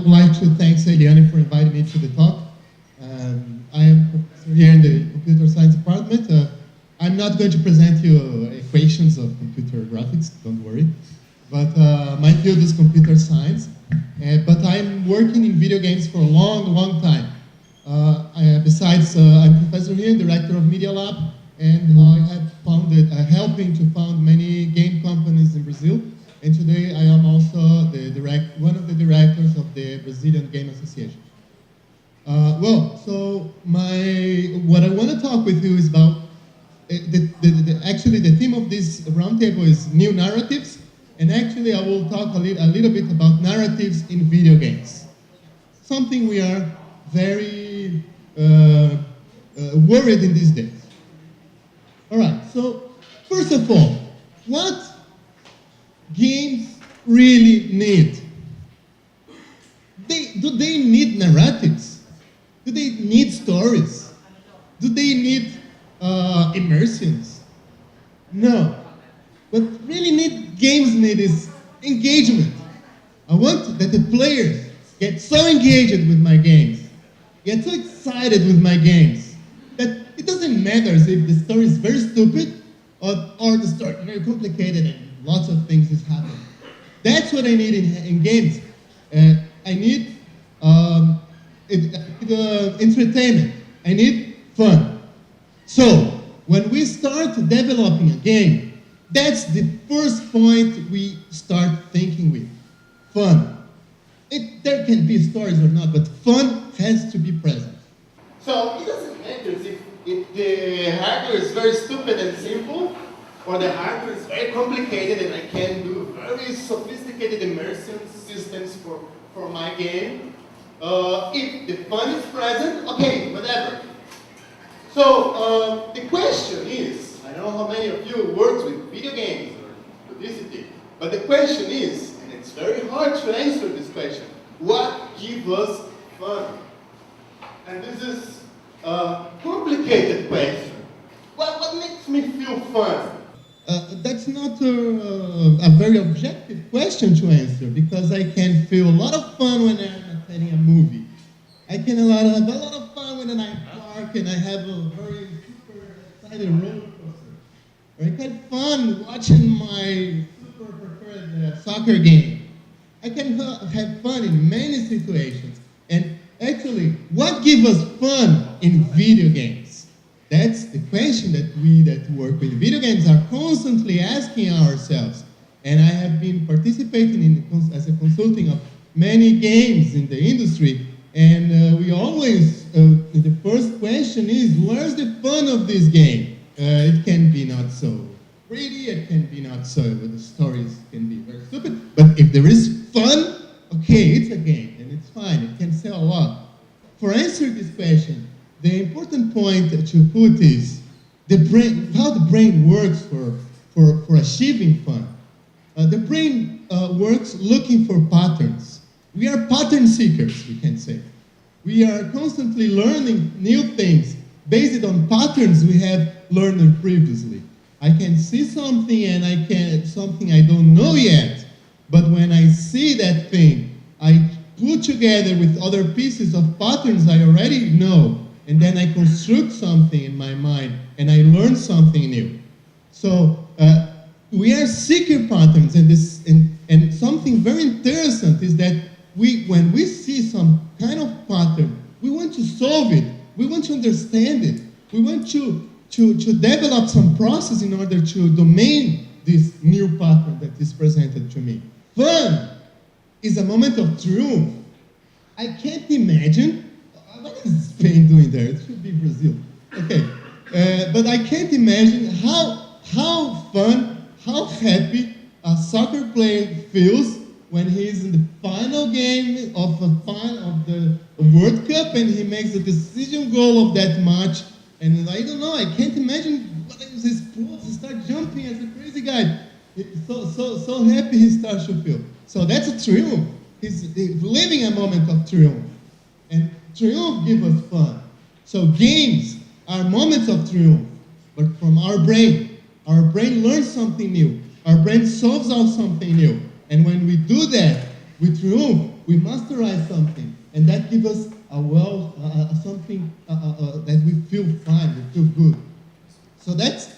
would like to thank Eliane for inviting me to the talk. I am a professor here in the computer science department. I'm not going to present you equations of computer graphics, don't worry. But my field is computer science. But I'm working in video games for a long, long time. Besides, I'm professor here, director of Media Lab, and I have helping to found many game companies in Brazil. And today I am also one of the directors of the Brazilian Game Association. What I want to talk with you is about, actually the theme of this roundtable is new narratives, and actually I will talk a little bit about narratives in video games. Something we are very worried in these days. All right, so first of all, what games really need? Do they need narratives? Do they need stories? Do they need immersions? No. What really games need is engagement. I want that the players get so engaged with my games, get so excited with my games, that it doesn't matter if the story is very stupid or the story is very complicated and lots of things is happening. That's what I need in games. I need entertainment. I need fun. So, when we start developing a game, that's the first point we start thinking with. Fun. There can be stories or not, but fun has to be present. So, it doesn't matter if the hardware is very stupid and simple, or the hardware is very complicated and I can do very sophisticated immersion systems for my game. If the fun is present, okay, whatever. So the question is, I don't know how many of you work with video games or publicity, but the question is, and it's very hard to answer this question, what gives us fun? And this is a complicated question. What makes me feel fun? That's not a very objective question to answer, because I can feel a lot of fun when I'm attending a movie. I can have a lot of fun when I park and I have a very super excited roller coaster. Or I can have fun watching my super preferred soccer game. I can have fun in many situations. And actually, what gives us fun in video games? That's the question that we that work with video games are constantly asking ourselves. And I have been participating as a consulting of many games in the industry. And we always, the first question is, where's the fun of this game? It can be not so pretty, it can be not so, the stories can be very stupid. But if there is fun, okay, it's a game, and it's fine, it can sell a lot. For answering this question, the important point to put is how the brain works for achieving fun. The brain works looking for patterns. We are pattern seekers, we can say. We are constantly learning new things based on patterns we have learned previously. I can see something and something I don't know yet, but when I see that thing, I put together with other pieces of patterns I already know, and then I construct something in my mind, and I learn something new. So we are seeker patterns, and something very interesting is that when we see some kind of pattern, we want to solve it, we want to understand it, we want to develop some process in order to domain this new pattern that is presented to me. Fun is a moment of triumph. I can't imagine, what is Spain doing there? It should be Brazil. Okay, but I can't imagine how fun, how happy a soccer player feels when he's in the final game of the World Cup and he makes the decision goal of that match. And I don't know, I can't imagine what is his pulse. He starts jumping as a crazy guy. So happy he starts to feel. So that's a triumph. He's living a moment of triumph. And triumph gives us fun. So games are moments of triumph, but from our brain. Our brain learns something new. Our brain solves out something new. And when we do that, we triumph. we masterize something, and that gives us something that we feel fine, we feel good. So that's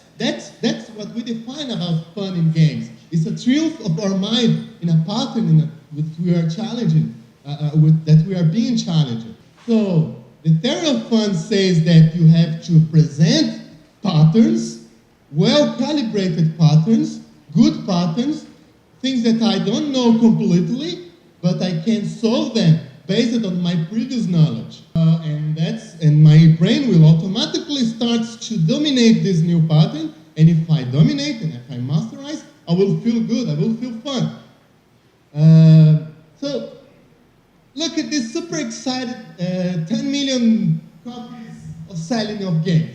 what we define about fun in games. It's a triumph of our mind in a pattern which we are challenging, that we are being challenged. So the theory of fun says that you have to present patterns, well-calibrated patterns, good patterns, things that I don't know completely, but I can solve them based on my previous knowledge. And my brain will automatically start to dominate this new pattern, and if I dominate and if I masterize, I will feel good, I will feel fun. So look at this super excited 10 million copies of selling of game.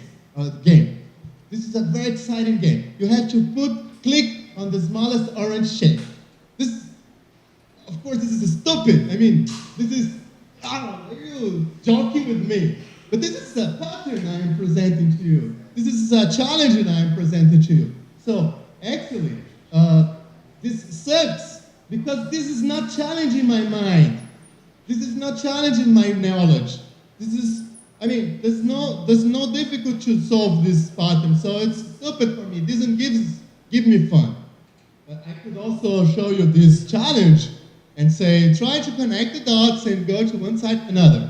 This is a very exciting game. You have to click on the smallest orange shape. Of course, this is stupid. I mean, this is, are you joking with me? But this is a pattern I am presenting to you. This is a challenge that I am presenting to you. So, actually, this sucks because this is not challenging my mind. This is not challenging my knowledge. There's no difficult to solve this pattern, so it's stupid for me. It doesn't give me fun. But I could also show you this challenge and say, try to connect the dots and go to one side to another.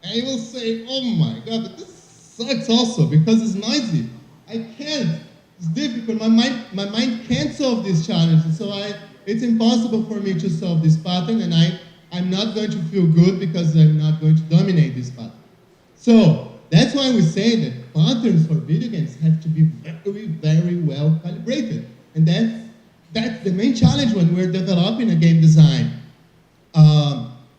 And you will say, oh my God, but this sucks also because it's noisy. I can't. It's difficult. My mind can't solve this challenge. So it's impossible for me to solve this pattern, and I'm not going to feel good because I'm not going to dominate this pattern. So that's why we say that patterns for video games have to be very, very well calibrated. And that's the main challenge when we're developing a game design.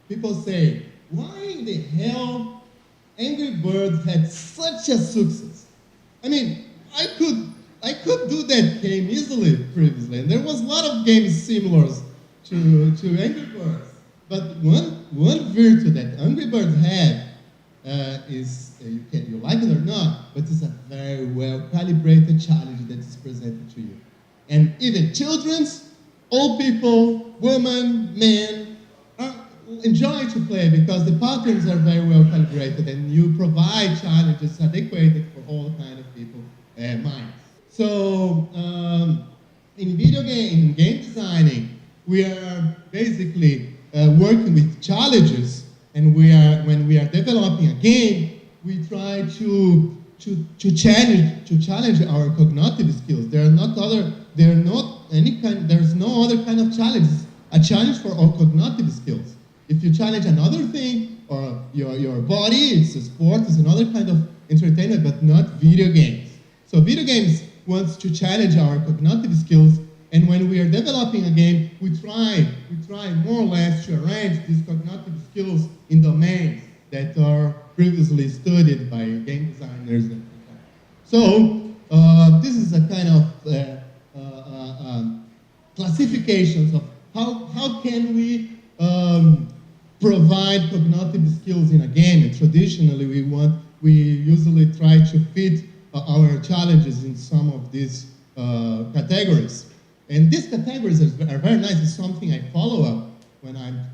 People say, why in the hell Angry Birds had such a success? I mean, I could do that game easily previously, and there was a lot of games similar to Angry Birds. But one virtue that Angry Birds had is, you like it or not, but it's a very well calibrated challenge that is presented to you. And even children's, old people, women, men, enjoy to play because the patterns are very well calibrated and you provide challenges adequate for all kinds of people minds. So in game designing, we are basically working with challenges, and when we are developing a game, we try to challenge our cognitive skills. There's no other kind of challenges. A challenge for our cognitive skills. If you challenge another thing, or your body, it's a sport, it's another kind of entertainment, but not video games. So video games wants to challenge our cognitive skills, and when we are developing a game, we try more or less to arrange these cognitive skills in domains that are previously studied by game designers. So this is a kind of classifications of how can we provide cognitive skills in a game. And traditionally, we usually try to fit our challenges in some of these categories. And these categories are very nice. It's something I follow up when I'm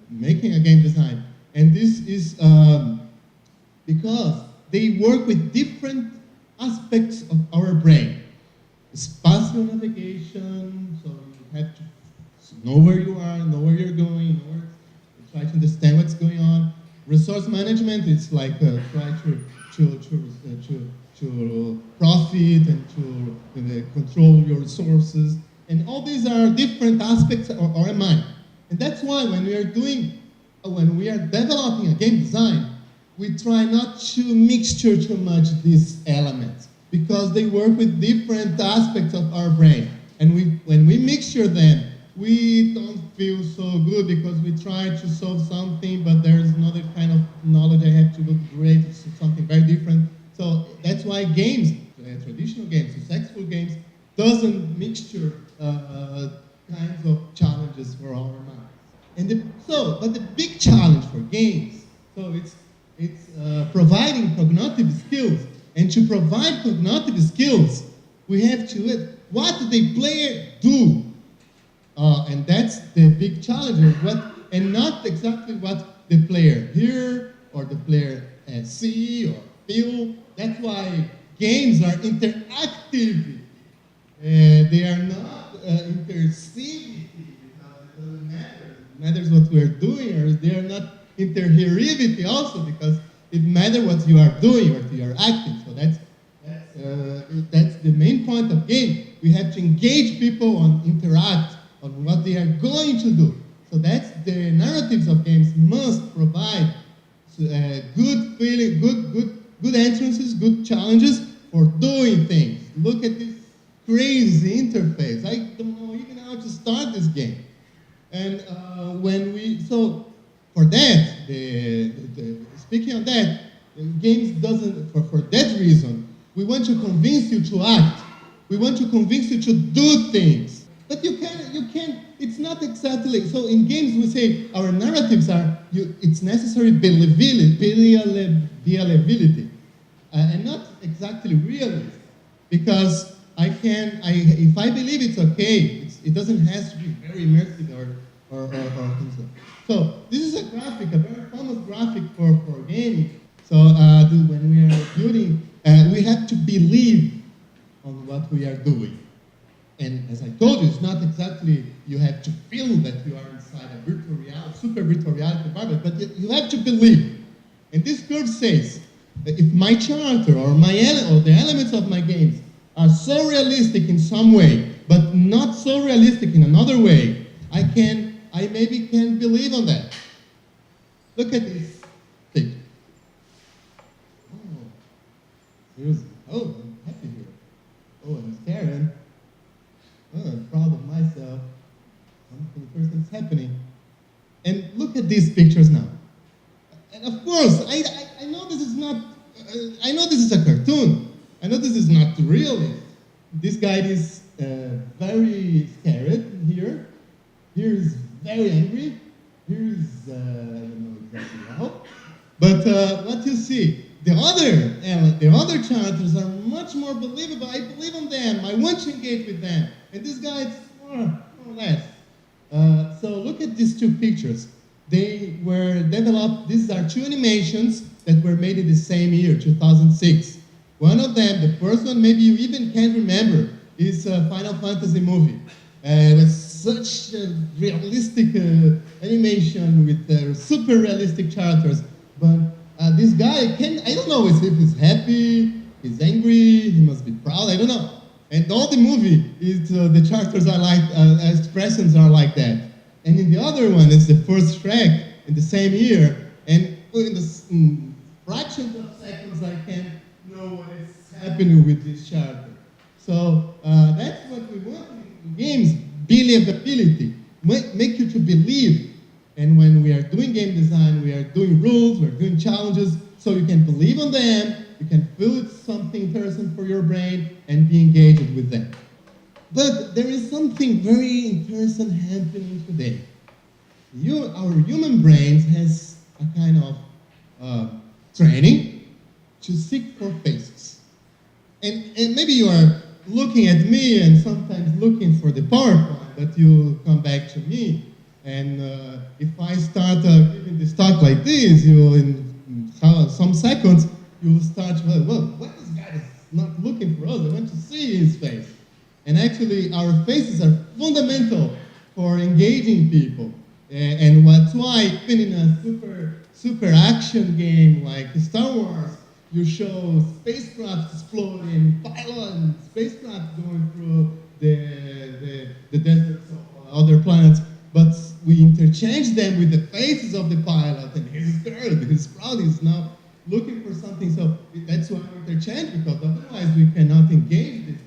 making a game design. And this is because they work with different aspects of our brain. Spatial navigation, so you have to know where you are, know where you're going, try to understand what's going on. Resource management, it's like try to profit and to control your resources. And all these are different aspects of our mind. And that's why when we are developing a game design, we try not to mixture too much these elements because they work with different aspects of our brain. And when we mixture them, we don't feel so good because we try to solve something, but there's another kind of knowledge I have to look great, it's something very different. So that's why games, traditional games, successful games, doesn't mixture kinds of challenges for our minds. But the big challenge for games, so it's providing cognitive skills. And to provide cognitive skills, we have to, what the player do? And that's the big challenge. and not exactly what the player hear or the player see or feel. That's why games are interactive. They are not interactive because it doesn't matter. It matters what we are doing, or they are not interhearivity also because it matters what you are doing, what you are acting. So that's the main point of game. We have to engage people on interact on what they are going to do. So that's the narratives of games must provide good feeling, good entrances, good challenges for doing things. Look at this crazy interface. I don't know even how to start this game. And so for that, speaking of that, games doesn't, for that reason, we want to convince you to act. We want to convince you to do things. But you can't, it's not exactly, so in games we say our narratives are, it's necessary believability, and not exactly realism. Because if I believe it's okay, it doesn't have to be very immersive or things like that. So this is a graphic, a very famous graphic for gaming. So when we are building, we have to believe on what we are doing. And as I told you, it's not exactly you have to feel that you are inside a virtual reality, super virtual reality environment, but you have to believe. And this curve says that if my character or the elements of my games are so realistic in some way, but not so realistic in another way, I maybe can believe on that. Look at this picture. I'm happy here. Oh, I'm scared. Oh, I'm proud of myself. Something first is happening. And look at these pictures now. And of course, I know this is not, I know this is a cartoon. I know this is not real. This guy is very scared here. Here is very angry. Here is, I don't know exactly how. But what you see, the other characters are much more believable. I believe in them. I want to engage with them. And this guy is more or less. So look at these two pictures. They were developed, these are two animations that were made in the same year, 2006. One of them, the first one, maybe you even can't remember, is a Final Fantasy movie. With such a realistic animation with super realistic characters. But this guy, I don't know if he's happy, he's angry, he must be proud, I don't know. And all the movie, the characters are like, expressions are like that. And in the other one, it's the first track in the same year. And in the fractions of seconds, I can't know what is happening with this character. So that's what we want in games, believability. Make you to believe. And when we are doing game design, we are doing rules, we're doing challenges, so you can believe on them, you can feel it's something interesting for your brain, and be engaged with them. But there is something very interesting happening today. Our human brains has a kind of training to seek for faces. And maybe you are looking at me and sometimes looking for the PowerPoint, but you come back to me. And if I start giving this talk like this, you will, in some seconds, you will start, well, what this guy is not looking for us? I want to see his face. And actually, our faces are fundamental for engaging people. And that's why, even in a super action game like Star Wars, you show spacecraft exploding, pilot spacecraft going through the deserts of other planets. But we interchange them with the faces of the pilot, and he's scared, he's proud, he's now looking for something. So that's why we interchange, because otherwise we cannot engage this.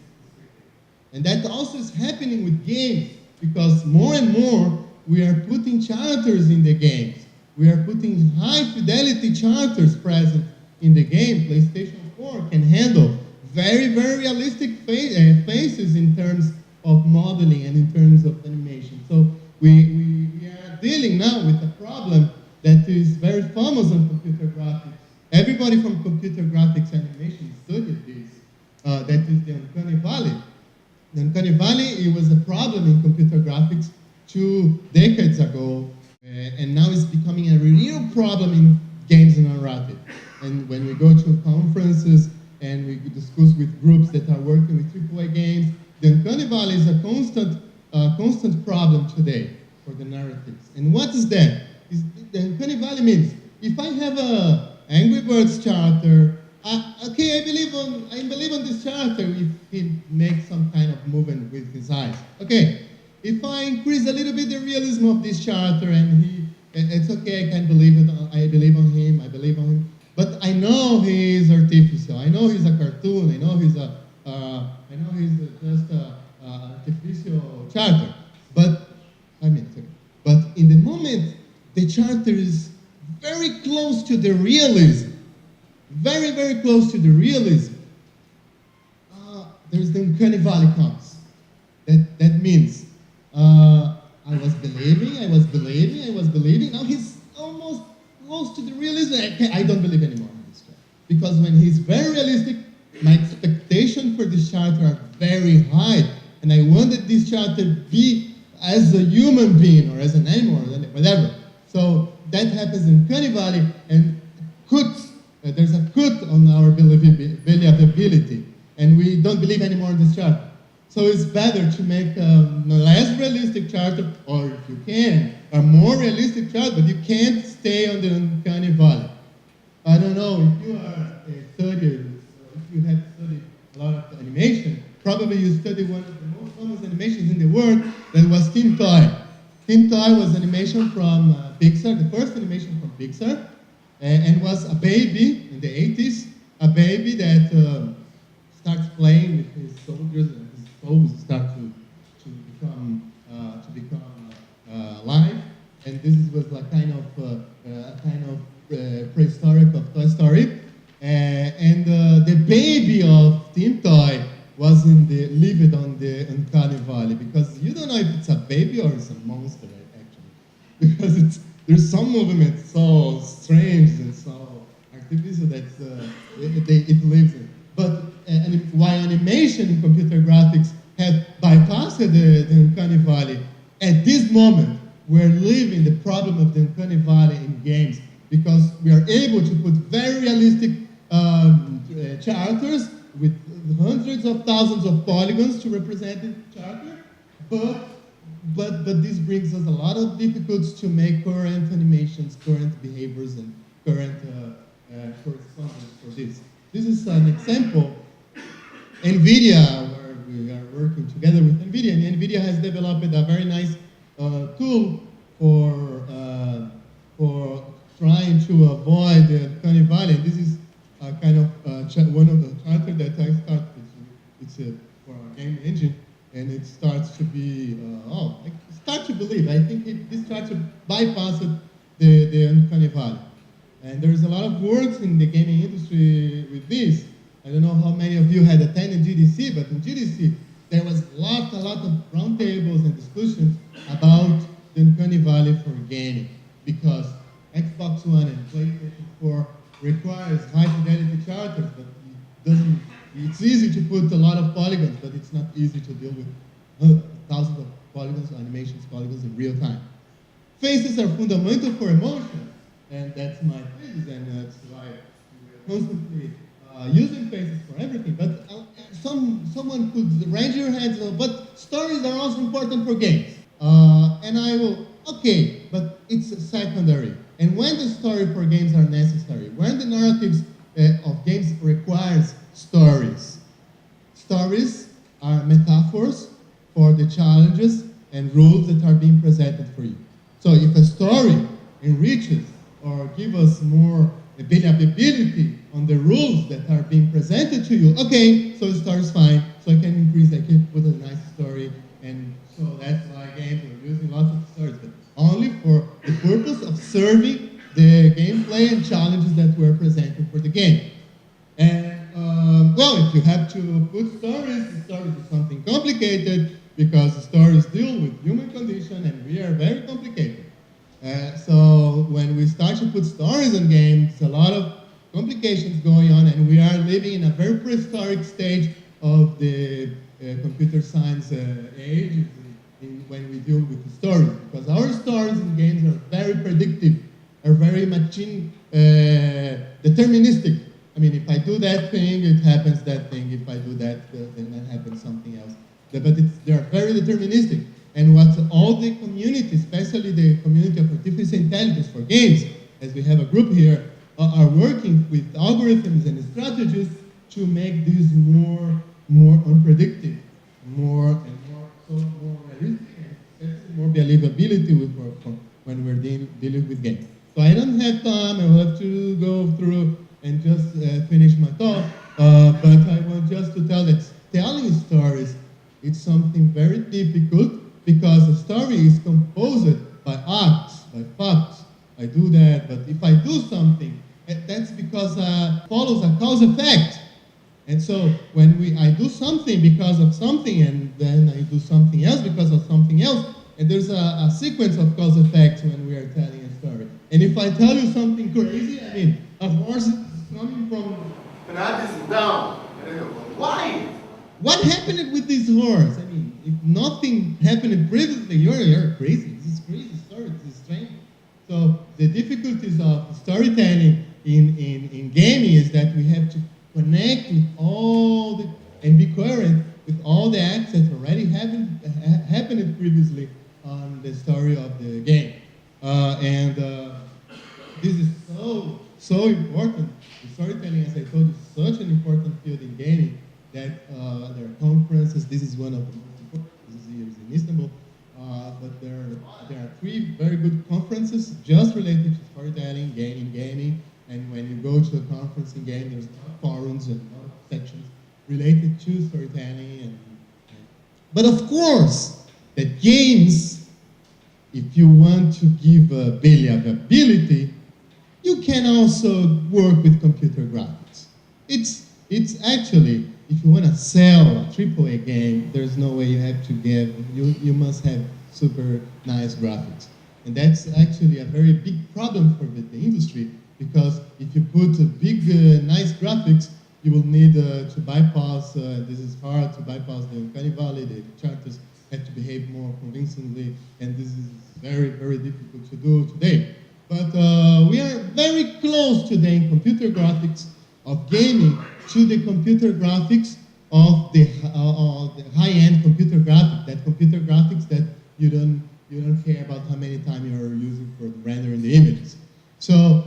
And that also is happening with games, because more and more we are putting characters in the games. We are putting high fidelity characters present in the game. PlayStation 4 can handle very, very realistic faces in terms of modeling and in terms of animation. So we are dealing now with a problem that is very famous on computer graphics. Everybody from computer graphics animation studied this. That is the Uncanny Valley. The Uncanny Valley, it was a problem in computer graphics 2 decades ago. And problem in games and narrative. And when we go to conferences and we discuss with groups that are working with AAA games, the uncanny valley is a constant problem today for the narratives. And what is that? The uncanny valley means if I have a Angry Birds character, okay, I believe on this character if he makes some kind of movement with his eyes. Okay, if I increase a little bit the realism of this character and it's okay, I believe on him, but I know he is artificial. I know he's a cartoon. I know he's just a artificial character. But in the moment the character is very close to the realism, very, very close to the realism, there's the uncanny valley comes. That means I was believing, now he's almost close to the realism. I don't believe anymore in this character. Because when he's very realistic, my expectation for this character are very high, and I wanted this character to be as a human being or as an animal or whatever. So that happens in uncanny valley, and there's a cut on our believability, and we don't believe anymore in this character. So it's better to make a less realistic character, or if you can, a more realistic character, but you can't stay on the uncanny valley. I don't know, if you are a studier, if you have studied a lot of animation, probably you studied one of the most famous animations in the world, that was Tim Toy. Tim Toy was animation from Pixar, the first animation from Pixar, and was a baby in the 80s, a baby that starts playing with his soldiers, and his souls start to become live. And this was a kind of prehistoric of Toy Story. And the baby of Tim Toy lived on the uncanny valley, because you don't know if it's a baby or it's a monster actually, because there's some movement so strange and so artificial that it lives in. But while animation in computer graphics have bypassed the uncanny valley, at this moment we're living the problem of the uncanny valley in games, because we are able to put very realistic characters with hundreds of thousands of polygons to represent the character, but this brings us a lot of difficulties to make current animations, current behaviors, and current correspondence for this. This is an example. NVIDIA, where we are working together with NVIDIA, and NVIDIA has developed a very nice tool for trying to avoid the uncanny valley. This is kind of one of the characters that I start with. It's for our game engine, and it starts to be, I start to believe. I think this starts to bypass the uncanny valley. And there's a lot of works in the gaming industry with this. I don't know how many of you had attended GDC, but in GDC, there was a lot of roundtables and discussions about the uncanny valley for gaming, because Xbox One and PlayStation 4 requires high fidelity characters, but it's easy to put a lot of polygons, but it's not easy to deal with thousands of polygons, polygons in real time. Faces are fundamental for emotion, and that's my thesis, and that's why we're constantly using faces for everything. But someone could raise your hands, but stories are also important for games. And I will, okay, but it's secondary. And when the story for games are necessary, when the narratives of games requires stories. Stories are metaphors for the challenges and rules that are being presented for you. So if a story enriches or gives us more believability on the rules that are being presented to you, okay, so the story is fine, so I can put a nice story, and so that's why games are using lots of stories, but only for the purpose of serving the gameplay and challenges that we're presenting for the game. And well, if you have to put stories, the stories is something complicated, because the stories deal with human condition, and we are very complicated. So when we start to put stories in games, a lot of complications going on, and we are living in a very prehistoric stage of the computer science age when we deal with the stories, because our stories in games are very predictive. are very machine deterministic. I mean, if I do that thing, it happens that thing. If I do that, then that happens something else. But they are very deterministic. And what all the community, especially the community of artificial intelligence for games, as we have a group here, are working with algorithms and strategies to make this more unpredictable, more realistic, and more believability when we're dealing with games. So I don't have time. I will have to go through and just finish my talk. But I want just to tell that telling stories is something very difficult, because a story is composed by acts, by facts. I do that, but if I do something, that's because follows a cause effect. And so when I do something because of something, and then I do something else because of something else, and there's a sequence of cause effects when we are telling a story. And if I tell you something crazy, I mean, a horse is coming from Fanatism down. Why? What happened with this horse? I mean, if nothing happened previously, you're crazy. This is crazy story. This is strange. So the difficulties of storytelling in gaming is that we have to connect with all the and be coherent with all the acts that already happened previously on the story of the game. This is so important. The storytelling, as I told you, is such an important field in gaming that there are conferences. This is one of the most important. This is here in Istanbul. But there are 3 very good conferences just related to storytelling, gaming. And when you go to a conference in game, there's forums and sections related to storytelling. But of course, the games, if you want to give believability, you can also work with computer graphics. It's actually, if you want to sell a AAA game, there's no way you have to give, you must have super nice graphics. And that's actually a very big problem for the industry, because if you put a big, nice graphics, you will need to bypass, this is hard to bypass the uncanny valley, the characters have to behave more convincingly, and this is very, very difficult to do today. But we are very close today in computer graphics of gaming to the computer graphics of the high-end computer graphics, that computer graphics that you don't care about how many times you're using for rendering the images. So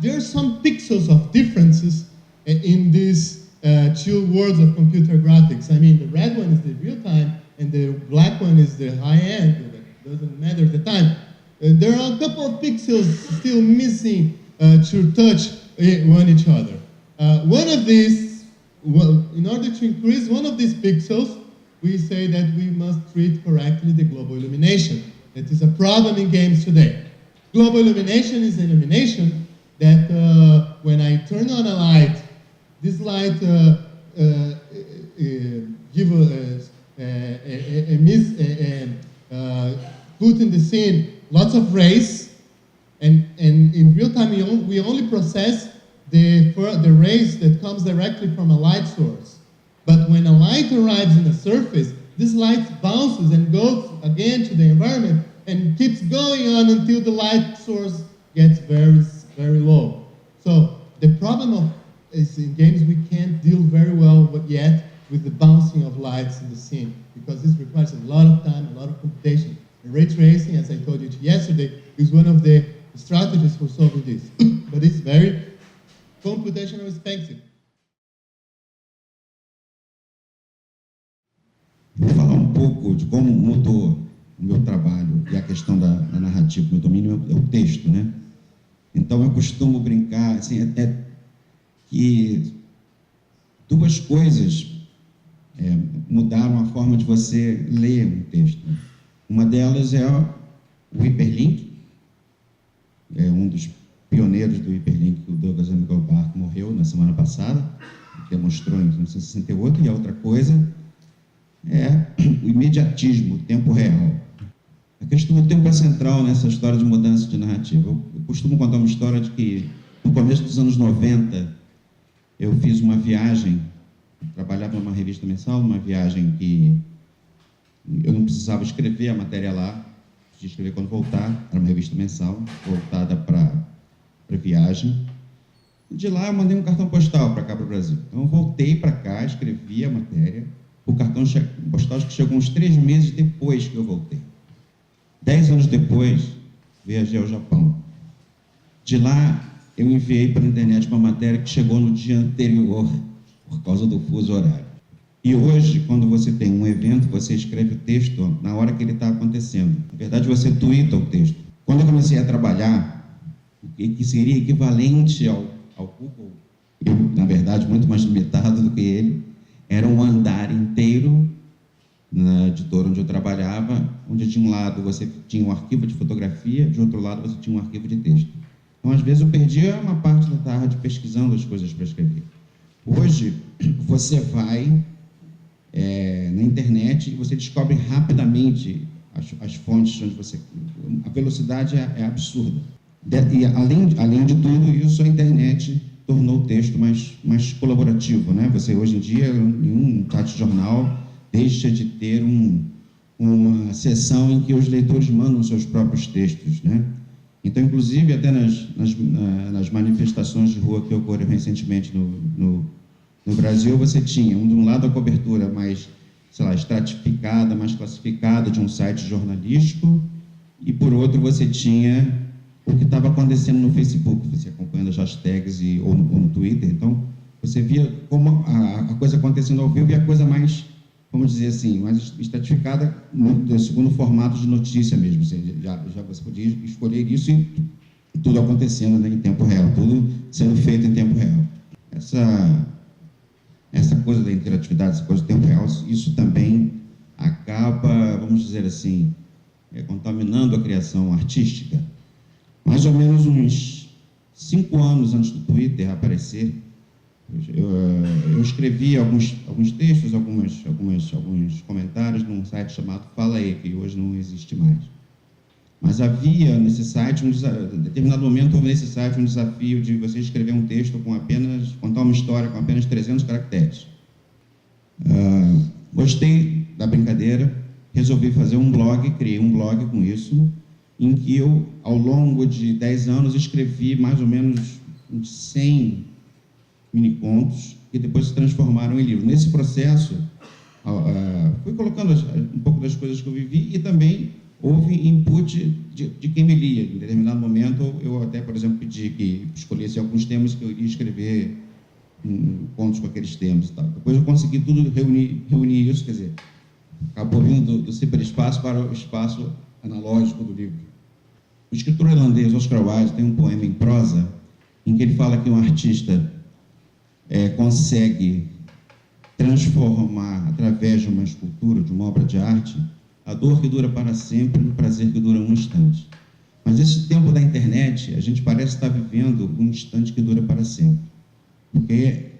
there are some pixels of differences in these 2 worlds of computer graphics. I mean, the red one is the real time, and the black one is the high-end. It doesn't matter the time. There are a couple of pixels still missing to touch each other. One of these, in order to increase one of these pixels, we say that we must treat correctly the global illumination. That is a problem in games today. Global illumination is an illumination that when I turn on a light, this light put in the scene lots of rays, and in real time we only process the rays that comes directly from a light source. But when a light arrives in a surface, this light bounces and goes again to the environment and keeps going on until the light source gets very, very low. So the problem is in games we can't deal very well yet with the bouncing of lights in the scene, because this requires a lot of time, a lot of computation. And ray tracing, as I told you yesterday, is one of the strategies for solving this. But it's very computational expensive. Vou falar um pouco de como mudou o meu trabalho e a questão da narrativa. Meu domínio é o texto, né? Então eu costumo brincar, assim, que 2 coisas mudaram a forma de você ler um texto. Uma delas é o hiperlink, um dos pioneiros do hiperlink, o Douglas Engelbart, morreu na semana passada, que demonstrou em 1968, e a outra coisa é o imediatismo, o tempo real. A questão do tempo é central nessa história de mudança de narrativa. Eu costumo contar uma história de que, no começo dos anos 90, eu fiz uma viagem, trabalhava numa revista mensal, uma viagem que eu não precisava escrever a matéria lá, de escrever quando voltar, era uma revista mensal, voltada para viagem. De lá eu mandei um cartão postal para cá, para o Brasil. Então eu voltei para cá, escrevi a matéria. O cartão postal que chegou uns 3 meses depois que eu voltei. 10 anos depois, viajei ao Japão. De lá, eu enviei para a internet uma matéria que chegou no dia anterior, por causa do fuso horário. E hoje, quando você tem um evento, você escreve o texto na hora que ele está acontecendo. Na verdade, você tuita o texto. Quando eu comecei a trabalhar, o que seria equivalente ao Google, eu, na verdade, muito mais limitado do que ele, era um andar inteiro na editora onde eu trabalhava, onde de um lado você tinha um arquivo de fotografia, de outro lado você tinha um arquivo de texto. Então, às vezes, eu perdia uma parte da tarde pesquisando as coisas para escrever. Hoje, você vai na internet e você descobre rapidamente as fontes onde você... A velocidade é absurda. E, além de tudo isso, a internet tornou o texto mais colaborativo, né? Você, hoje em dia, em um site de jornal, deixa de ter uma seção em que os leitores mandam seus próprios textos, né? Então, inclusive, até nas manifestações de rua que ocorreram recentemente no Brasil, você tinha, de um lado, a cobertura mais, sei lá, estratificada, mais classificada de um site jornalístico, e, por outro, você tinha o que estava acontecendo no Facebook, você acompanhando as hashtags ou no Twitter. Então, você via como a coisa acontecendo ao vivo e a coisa mais, vamos dizer assim, mais estratificada, segundo o formato de notícia mesmo. Já você podia escolher isso e tudo acontecendo, né, em tempo real, tudo sendo feito em tempo real. Essa coisa da interatividade, essa coisa do tempo real, isso também acaba, vamos dizer assim, contaminando a criação artística. Mais ou menos uns 5 anos antes do Twitter aparecer, eu escrevi alguns textos, alguns comentários num site chamado Fala Aí, que hoje não existe mais. Mas havia nesse site, em determinado momento, houve nesse site um desafio de você escrever um texto contar uma história com apenas 300 caracteres. Gostei da brincadeira, resolvi fazer um blog, criei um blog com isso, em que eu, ao longo de 10 anos, escrevi mais ou menos uns 100 mini-contos, que depois se transformaram em livro. Nesse processo, fui colocando um pouco das coisas que eu vivi e também houve input de quem me lia. Em determinado momento, eu até, por exemplo, pedi que escolhesse alguns temas que eu iria escrever contos com aqueles temas e tal. Depois eu consegui tudo, reunir isso, quer dizer, acabou vindo do ciberespaço para o espaço analógico do livro. O escritor irlandês Oscar Wilde tem um poema em prosa em que ele fala que um artista consegue transformar, através de uma escultura, de uma obra de arte, a dor que dura para sempre no prazer que dura um instante. Mas esse tempo da internet, a gente parece estar vivendo um instante que dura para sempre. Porque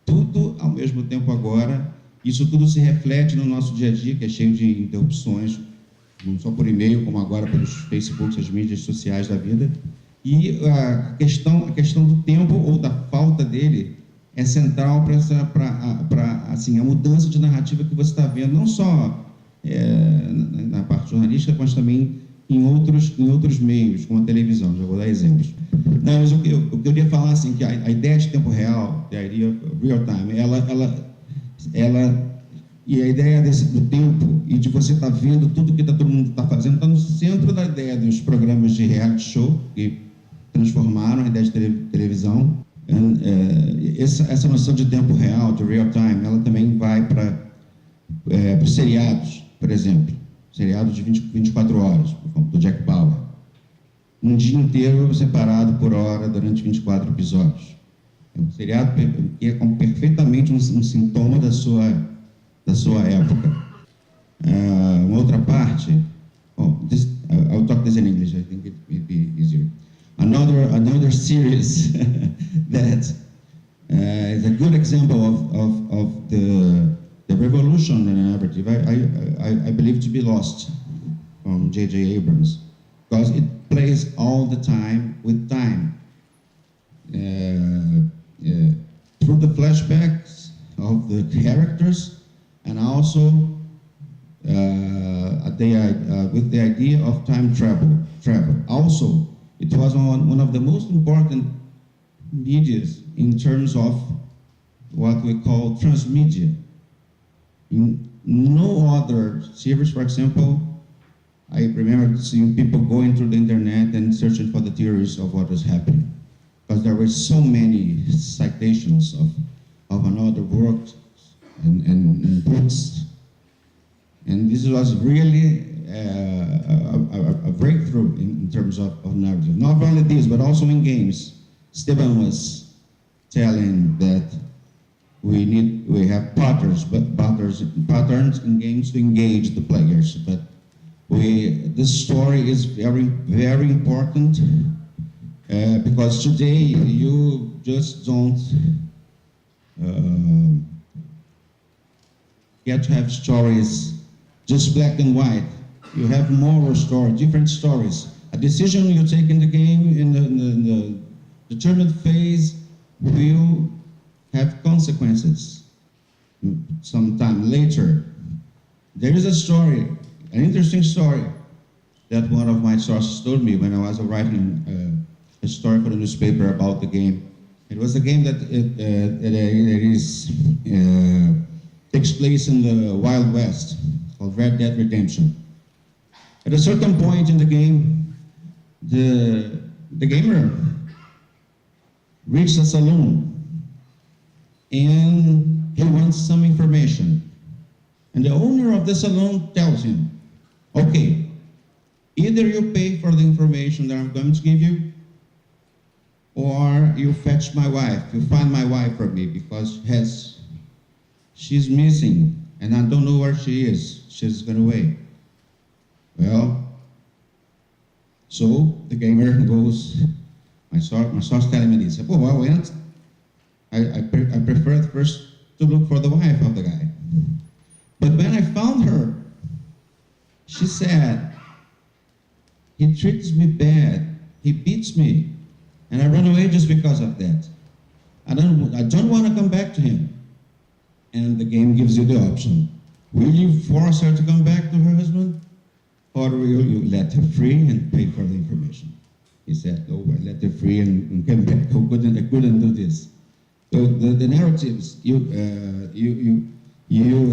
tudo, ao mesmo tempo agora, isso tudo se reflete no nosso dia a dia, que é cheio de interrupções, não só por e-mail, como agora pelos Facebooks, as mídias sociais da vida. E a questão do tempo ou da falta dele é central para assim, a mudança de narrativa que você está vendo, não só na parte jornalística, mas também em outros meios, como a televisão. Já vou dar exemplos. Não, mas o que eu queria falar, assim, que a ideia de tempo real, a ideia real time, e a ideia do tempo e de você estar vendo tudo que todo mundo está fazendo está no centro da ideia dos programas de reality show, que transformaram a ideia de televisão. Essa noção de tempo real, de real time, ela também vai para os seriados, por exemplo. Seriado de 24 horas, do Jack Bauer. Um dia inteiro separado por hora durante 24 episódios. É um seriado que é perfeitamente um sintoma da sua época. Uma outra parte, I'll talk this in English, I think it will be easier. Another series that is a good example of the revolution in the narrative, I believe to be Lost, from J.J. Abrams, because it plays all the time with time. Through the flashbacks of the characters, and also with the idea of time travel. Also, it was one of the most important medias in terms of what we call transmedia. In no other series, for example, I remember seeing people going through the internet and searching for the theories of what was happening, because there were so many citations of another works and books. And this was really a breakthrough in terms of narrative. Not only this, but also in games. Stephen was telling that we have patterns in games to engage the players. But this story is very, very important because today you just don't get to have stories just black and white. You have moral stories, different stories. A decision you take in the game in the determined phase will have consequences sometime later. There is a story, an interesting story, that one of my sources told me when I was writing a story for the newspaper about the game. It was a game that takes place in the Wild West, called Red Dead Redemption. At a certain point in the game, the gamer reaches a saloon and he wants some information. And the owner of the saloon tells him, okay, either you pay for the information that I'm going to give you, or you fetch my wife, you find my wife for me, because she's missing and I don't know where she is. She's gone away. Well, so the gamer goes, my source telling me this. Oh, I went. I preferred first to look for the wife of the guy. But when I found her, she said, he treats me bad, he beats me, and I run away just because of that. I don't want to come back to him. And the game gives you the option. Will you force her to come back to her husband? Or will you let her free and pay for the information? He said, oh, I let her free and came back. I couldn't do this. So the narratives, you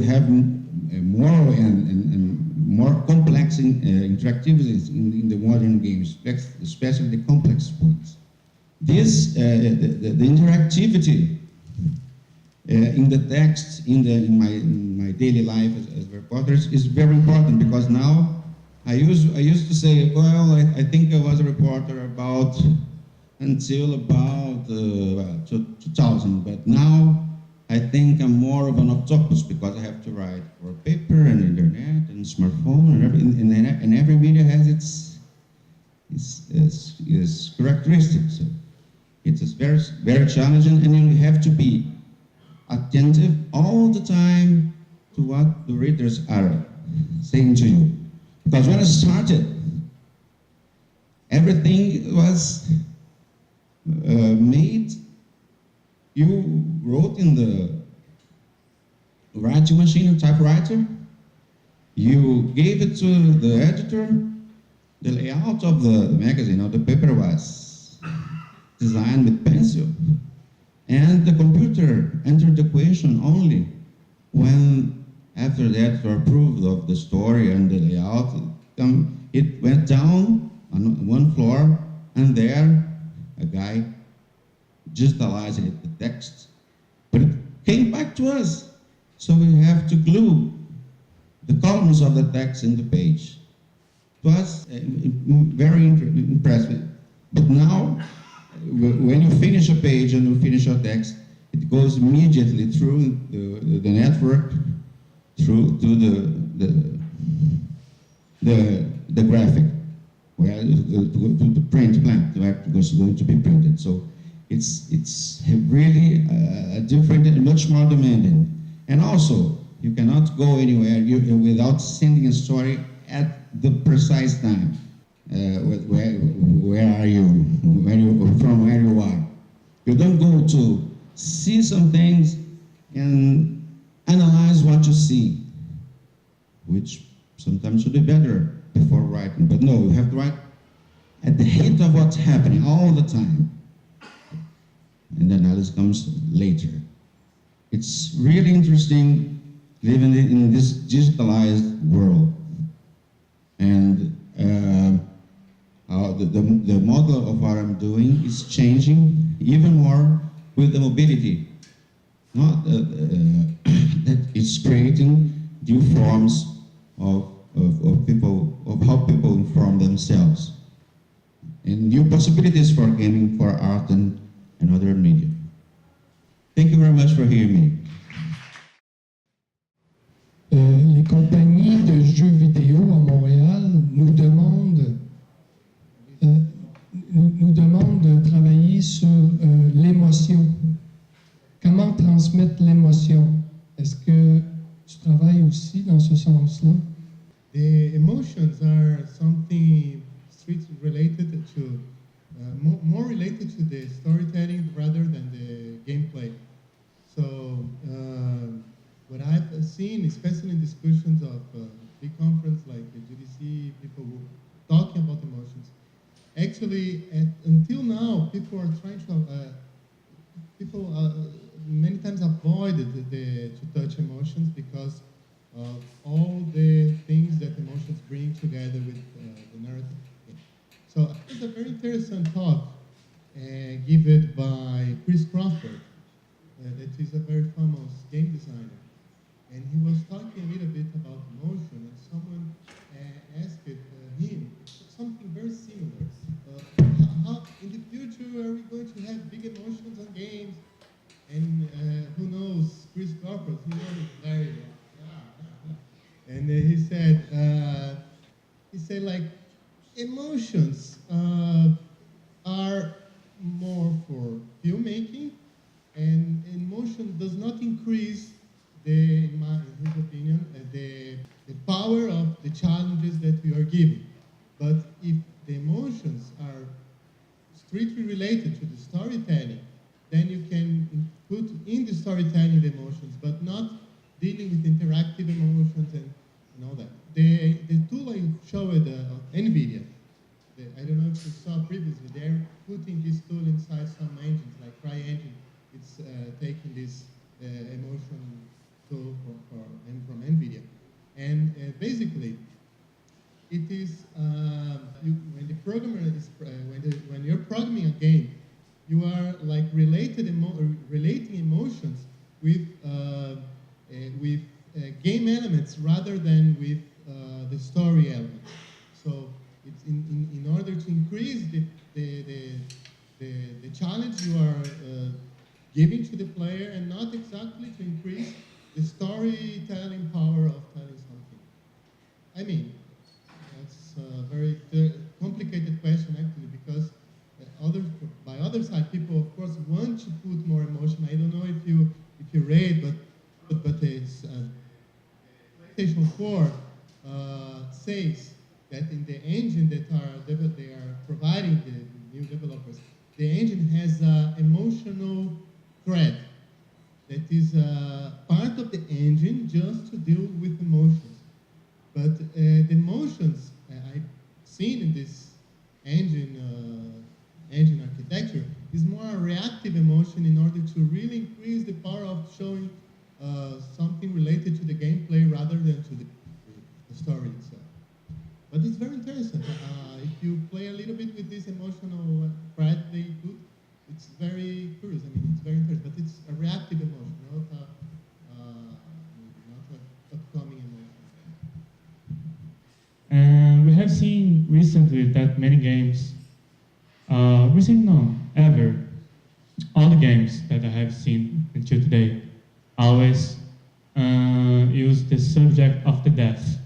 have more and more complex interactivities in the modern games, especially the complex ones. This, the interactivity in the text, in my daily life as a reporter is very important, because now I used to say, well, I think I was a reporter until about 2000, but now I think I'm more of an octopus, because I have to write for paper and internet and smartphone and every media has its characteristics. So it's very, very challenging, and you have to be attentive all the time to what the readers are saying to you. Because when I started, everything was made. You wrote in the writing machine, typewriter. You gave it to the editor. The layout of the magazine or the paper was designed with pencil. And the computer entered the equation only when, after that, you approved of the story and the layout. It went down on one floor, and there, a guy digitalized the text, but it came back to us. So we have to glue the columns of the text in the page. It was very impressive. But now, when you finish a page and you finish your text, it goes immediately through the network, through to the graphic, where to the print plant, where it's going to be printed. So it's really a different and much more demanding. And also, you cannot go anywhere without sending a story at the precise time. Where are you? From where you are. You don't go to see some things and analyze what you see. We which sometimes should be better before writing. But no, you have to write at the hint of what's happening all the time. And the analysis comes later. It's really interesting living in this digitalized world. And the model of what I'm doing is changing even more with the mobility. Not that it's creating new forms of people, of how people inform themselves, and new possibilities for gaming, for art, and other media. Thank you very much for hearing me. Les compagnies de jeux vidéo à Montréal nous demandent de travailler sur l'émotion. Comment transmettre l'émotion? Est-ce que tu travailles aussi dans ce sens-là? The emotions are something strictly related to, more related to the storytelling rather than the gameplay. So what I've seen, especially in discussions of big conference like the GDC, people were talking about emotions. Actually, until now, people are trying to, many times avoided to touch emotions because of all the things that emotions bring together with the narrative. So it was a very interesting talk given by Chris Crawford, that is a very famous game designer. And he was talking a little bit about emotion, and someone asked him something very similar. How in the future are we going to have big emotions on games? And who knows, Chris Crawford, he knows very well. And he said like, emotions are more for filmmaking, and emotion does not increase in his opinion, the power of the challenges that we are given. But if the emotions are strictly related to the storytelling, then you can put in the storytelling the emotions, but not dealing with interactive emotions and all that. The tool I showed NVIDIA, I don't know if you saw previously, they're putting this tool inside some engines, like Praia engine. It's taking this emotion tool from NVIDIA. And basically, it is when the programmer is when you're programming a game, you are like relating emotions with game elements rather than with the story elements. So it's in order to increase the challenge you are giving to the player, and not exactly to increase the storytelling power of telling something. I mean, that's a very complicated question actually, because by other side, people of course want to put more emotion. I don't know if you read, but it's PlayStation 4 says that in the engine that they are providing the new developers, the engine has an emotional thread that is part of the engine just to deal with emotions. But the emotions I've seen in this engine architecture is more a reactive emotion in order to really increase the power of showing something related to the gameplay rather than to the story itself. But it's very interesting. If you play a little bit with this emotional thread they put, it's very curious. I mean, it's very interesting, but it's a reactive emotion, not an upcoming emotion. And we have seen recently that many games, ever, all the games that I have seen until today, always use the subject of the death,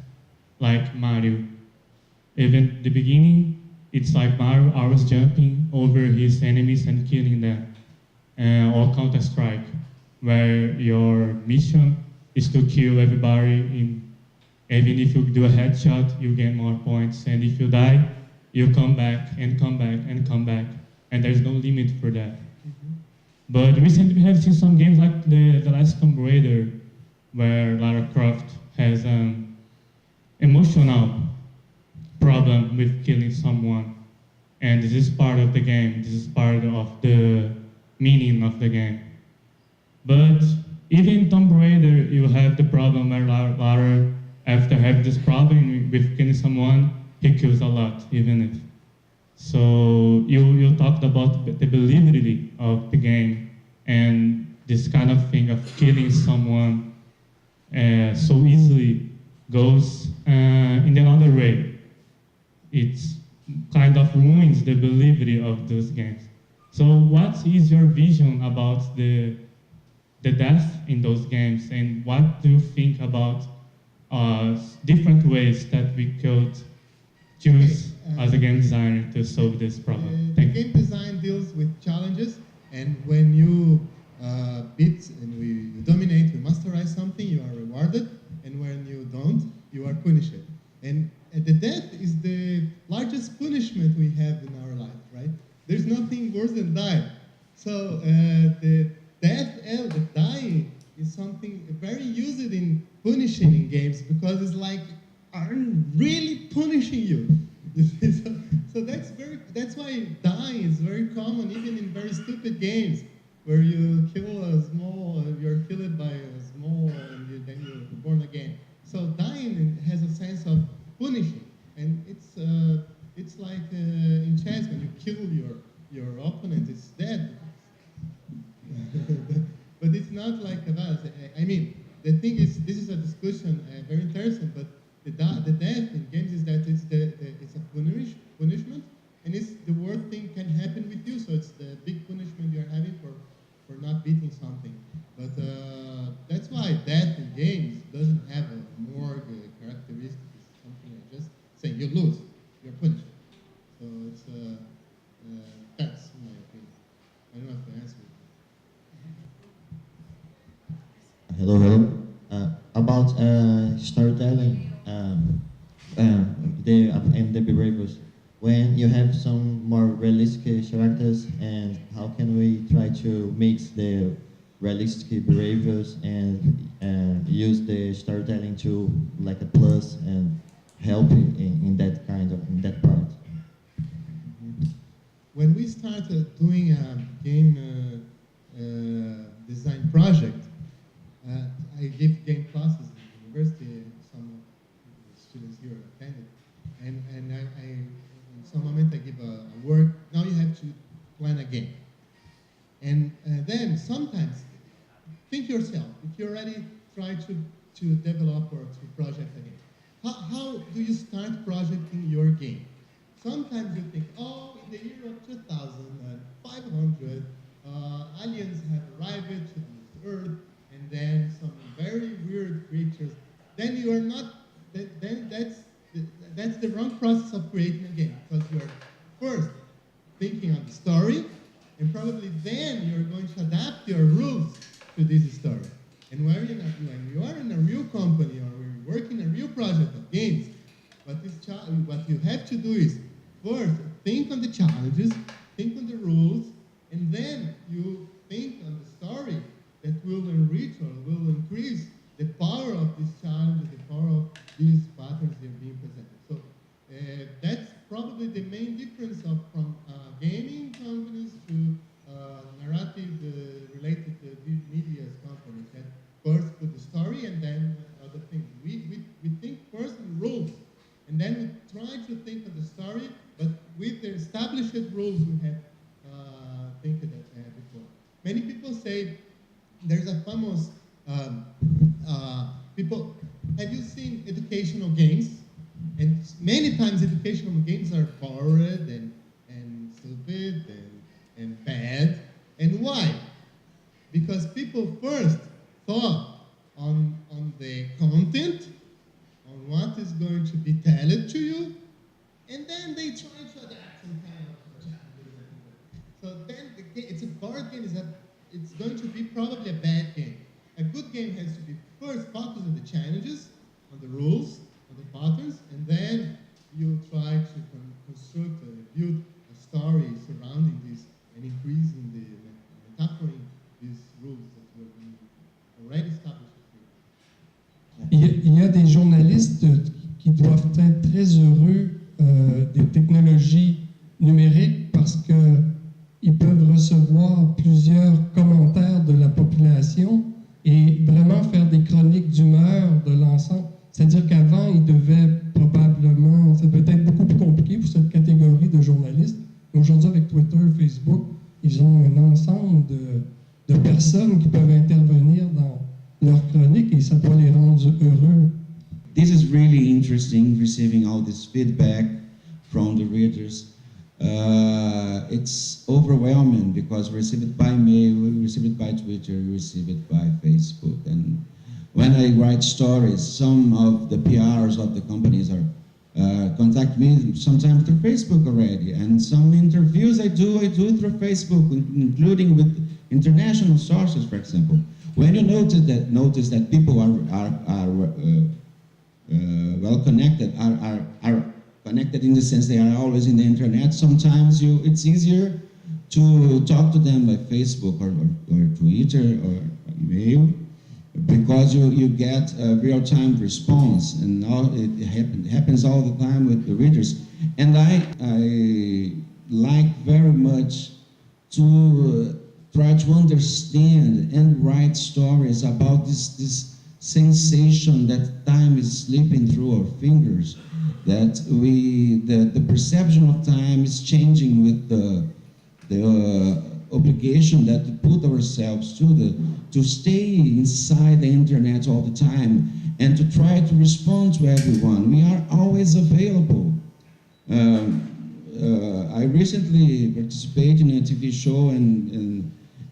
like Mario. Even at the beginning, it's like Mario always jumping over his enemies and killing them. Or Counter-Strike, where your mission is to kill everybody. Even if you do a headshot, you gain more points. And if you die, you come back and come back and come back. And there's no limit for that. Mm-hmm. But recently we have seen some games like the last Tomb Raider, where Lara Croft has emotional problem with killing someone. And this is part of the game. This is part of the meaning of the game. But even in Tomb Raider, you have the problem where Lara, after having this problem with killing someone, he kills a lot, even if. So you talked about the validity of the game and this kind of thing of killing someone so easily goes in another way. It's kind of ruins the validity of those games. So what is your vision about the death in those games, and what do you think about different ways that we could choose as a game designer to solve this problem? The game design deals with challenges, and when you beat and you dominate, you masterize something, you are rewarded, and when you don't, you are punished. And the death is the largest punishment we have in our life, right? There's nothing worse than dying. So the death, the dying, is something very used in punishing in games, because it's like, I'm really punishing you. So that's why dying is very common, even in very stupid games, where you kill a small, you're killed by a small, and then you're born again. So dying has a sense of punishing, and it's like in chess, when you kill your opponent, it's dead. But it's not like about. I mean, the thing is, this is a discussion, very interesting. But the death in games is that it's a punishment, and it's the worst thing can happen with you. So it's the big punishment you're having for not beating something. But that's why death in games doesn't have a more characteristic. It's something like just saying you lose, you're punished. So it's that's my opinion. I don't know if I answered. Hello. About storytelling and the behaviors. When you have some more realistic characters, and how can we try to mix the realistic behaviors and use the storytelling to like a plus and help in that part? When we started doing a game design project, I give game classes in the university. Some of the students here attended, and I in some moment I give a work. Now you have to plan a game, and then sometimes think yourself, if you already try to develop or to project a game, how do you start projecting your game? Sometimes you think, oh, in the year of 2500, aliens have arrived to this earth, and then some very weird creatures. Then you are not. Then that's the wrong process of creating a game, because you are first thinking of the story, and probably then you're going to adapt your rules to this story. And when you are in a real company or when you work in a real project of games, what you have to do is first think on the challenges, think on the rules, and then you think on the story that will enrich or will increase the power of these challenges, the power of these patterns that are being presented. So that's probably the main difference from gaming companies to narrative related to media companies that first put the story and then other things. We think first in rules, and then we try to think of the story, but with the established rules we have think of that before. Many people say there's a famous people. Have you seen educational games? And many times educational games are bored and stupid and bad. And why? Because people first thought on the content, on what is going to be told to you, and then they try to adapt some kind of challenges. So then it's a board game. It's going to be probably a bad game. A good game has to be first focused on the challenges, on the rules, on the patterns, and then you try to construct or build a story surrounding this and increasing the metaphering these rules that were already established. Il y a des journalistes qui doivent être très heureux des technologies numériques parce qu'ils peuvent recevoir plusieurs commentaires de la population et vraiment faire des chroniques d'humeur de l'ensemble. C'est-à-dire qu'avant, ils devaient probablement, ça peut être beaucoup plus compliqué pour cette catégorie de journalistes. Aujourd'hui, avec Twitter, Facebook, ils ont un ensemble de personnes qui peuvent intervenir dans leurs chroniques et ça doit les rendre heureux. This is really interesting, receiving all this feedback from the readers. It's overwhelming because we receive it by mail, we receive it by Twitter, we receive it by Facebook. And when I write stories, some of the PRs of the companies are contact me sometimes through Facebook already. And some interviews I do through Facebook, including with international sources, for example. When you notice that people are well connected, are connected in the sense they are always in the internet, sometimes it's easier to talk to them by Facebook or Twitter or email, because you get a real-time response, and it happens all the time with the readers. And I like very much to try to understand and write stories about this sensation that time is slipping through our fingers, that the perception of time is changing with the obligation that we put ourselves to stay inside the internet all the time and to try to respond to everyone. We are always available. I recently participated in a TV show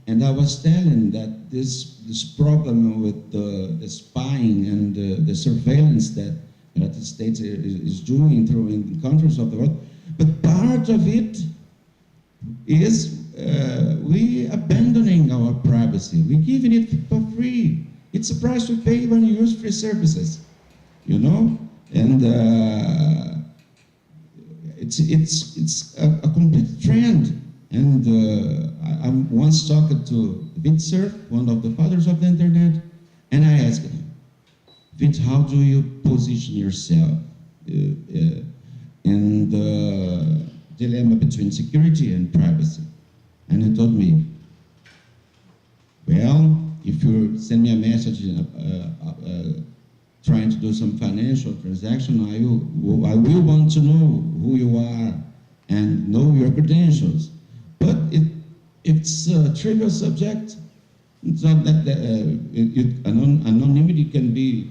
and I was telling that this problem with the spying and the surveillance that the United States is doing through in countries of the world, but part of it is we abandoning our privacy. We're giving it for free. It's a price we pay when you use free services, you know? And it's a complete trend. And I once talked to Vint Cerf, one of the fathers of the internet, and I asked him, Vint, how do you position yourself in the dilemma between security and privacy? And he told me, well, if you send me a message trying to do some financial transaction, I will want to know who you are and know your credentials. But it's a trivial subject. It's not that anonymity can be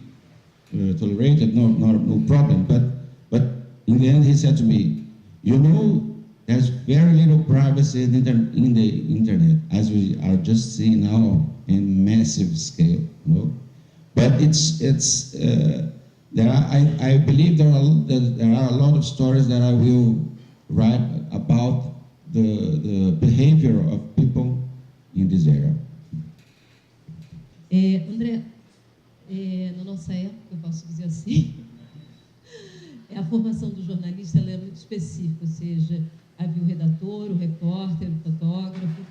tolerated, no problem. But in the end, he said to me, you know, there's very little privacy in the internet, as we are just seeing now in massive scale. You know? But I believe there are a lot of stories that I will write about the behavior of people in this area. André, na nossa época, eu posso dizer assim, a formação do jornalista ela é muito específica, ou seja, havia o redator, o repórter, o fotógrafo,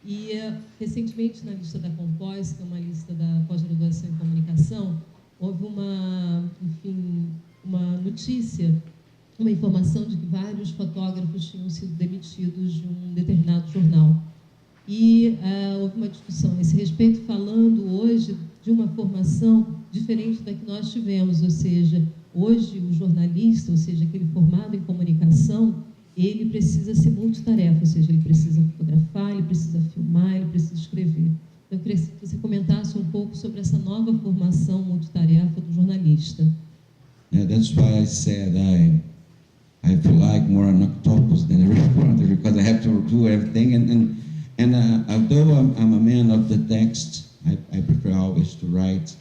e recentemente na lista da Compós, que é uma lista da pós-graduação em comunicação, houve uma notícia, uma informação de que vários fotógrafos tinham sido demitidos de um determinado jornal. E houve uma discussão a esse respeito, falando hoje de uma formação diferente da que nós tivemos, ou seja, hoje o jornalista, ou seja, aquele formado em comunicação, ele precisa ser multitarefa, ou seja, ele precisa fotografar, ele precisa filmar, ele precisa escrever. Então, eu queria que você comentasse um pouco sobre essa nova formação multitarefa do jornalista. Yeah, that's why I said I feel like more an octopus than a reporter, because I have to do everything. And although I'm a man of the text, I prefer always to write.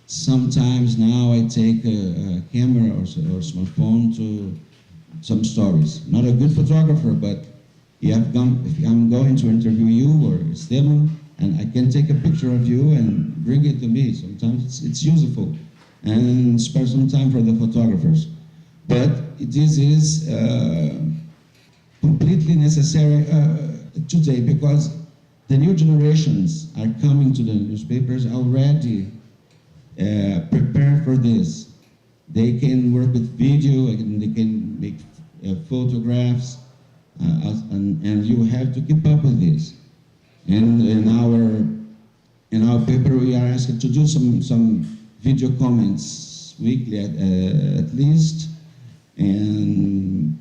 Sometimes now I take a camera or smartphone to some stories. Not a good photographer, but if I'm going to interview you or Esteban, and I can take a picture of you and bring it to me. Sometimes it's useful, and spare some time for the photographers. But this is completely necessary today, because the new generations are coming to the newspapers already prepared for this. They can work with video, and they can make photographs, and you have to keep up with this. And in our paper, we are asked to do some video comments weekly at least, and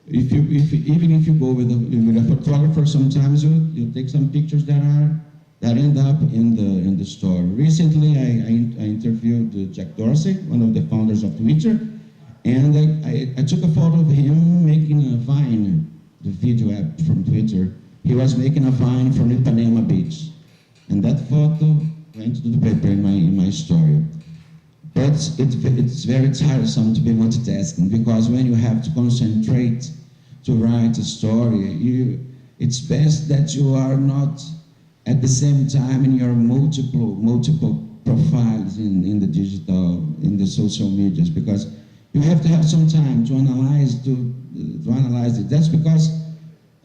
even if you go with a photographer, sometimes you take some pictures that end up in the store. Recently, I interviewed Jack Dorsey, one of the founders of Twitter, and I took a photo of him making a Vine, the video app from Twitter. He was making a Vine from Ipanema Beach, and that photo went to the paper in my story. But it's very tiresome to be multitasking, because when you have to concentrate to write a story, it's best that you are not at the same time in your multiple profiles in the digital, in the social medias, because you have to have some time to analyze it. That's because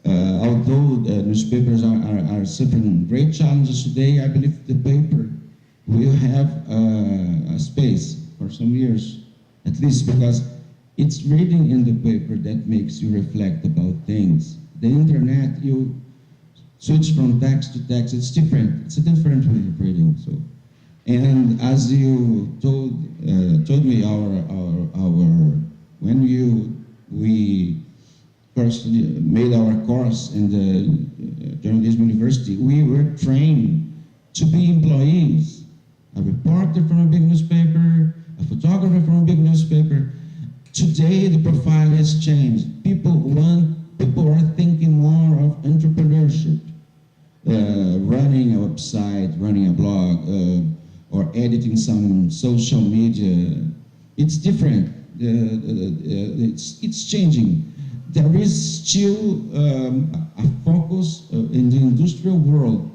although newspapers are suffering great challenges today, I believe the paper will have a space for some years, at least, because it's reading in the paper that makes you reflect about things. The internet, you switch from text to text. It's different. It's a different way of reading. So, and as you told me, when we first made our course in the journalism university, we were trained to be employees. A reporter from a big newspaper, a photographer from a big newspaper. Today, the profile has changed. People are thinking more of entrepreneurship, running a website, running a blog, or editing some social media. It's different. It's changing. There is still a focus in the industrial world.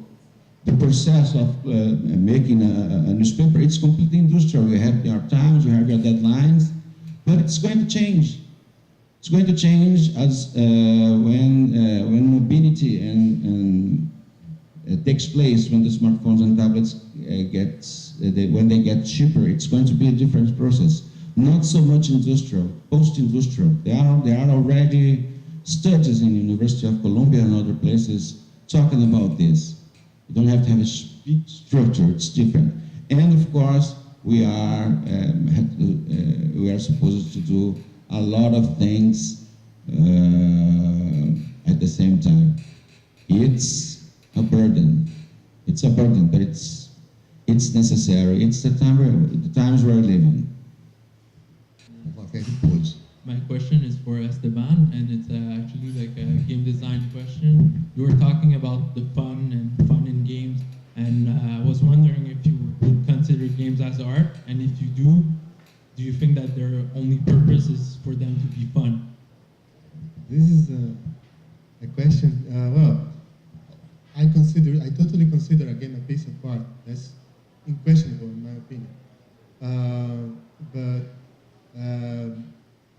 The process of making a newspaper, it's completely industrial. You have your times, you have your deadlines, but it's going to change. It's going to change as when mobility and takes place, when the smartphones and tablets when they get cheaper. It's going to be a different process. Not so much industrial, post-industrial. There are already studies in the University of Columbia and other places talking about this. You don't have to have a big structure, it's different. And of course, we are supposed to do a lot of things at the same time. It's a burden. It's a burden, but it's necessary. It's the times we're living. My question is for Esteban, and it's actually like a game design question. You were talking about the fun in games, and I was wondering if you would consider games as art, and if you do you think that their only purpose is for them to be fun? This is a question. Well, I totally consider a game a piece of art. That's unquestionable in my opinion.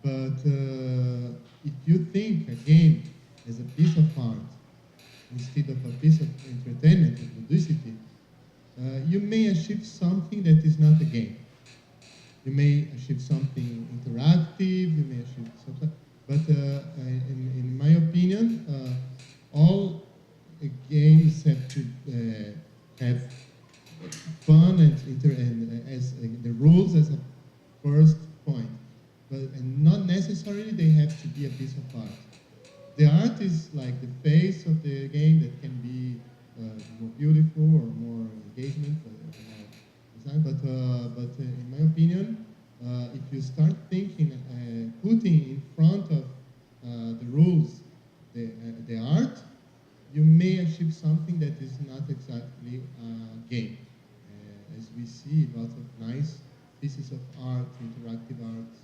But if you think a game is a piece of art instead of a piece of entertainment or publicity, you may achieve something that is not a game. You may achieve something interactive, you may achieve something, but in my opinion, all games have to have fun and as the rules as a first point, and not necessarily they have to be a piece of art. The art is like the face of the game that can be more beautiful or more engagement, but in my opinion, if you start thinking, putting in front of the rules the art, you may achieve something that is not exactly a game. As we see lots of nice pieces of art, interactive art,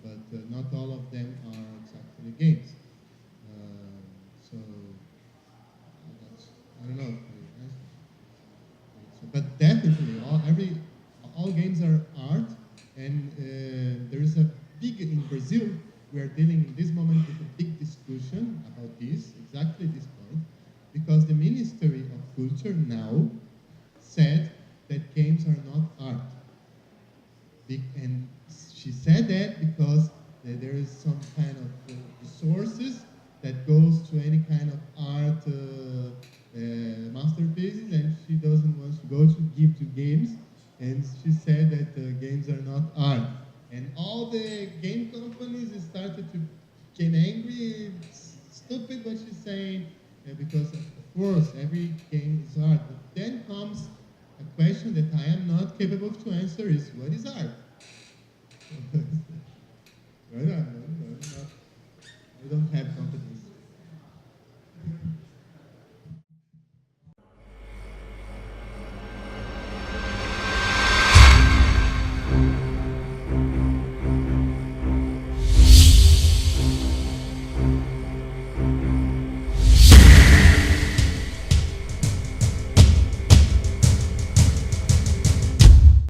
but not all of them are exactly games. So I don't know. But definitely, all games are art, and there is a big, in Brazil, we are dealing in this moment with a big discussion about this, exactly this point, because the Ministry of Culture now said that games are not art. And she said that because there is some kind of resources that goes to any kind of art masterpieces, and she doesn't want to go to give to games, and she said that games are not art. And all the game companies started to get angry. It's stupid what she's saying, because of course every game is art. But then comes a question that I am not capable to answer: is what is art? I don't have competence.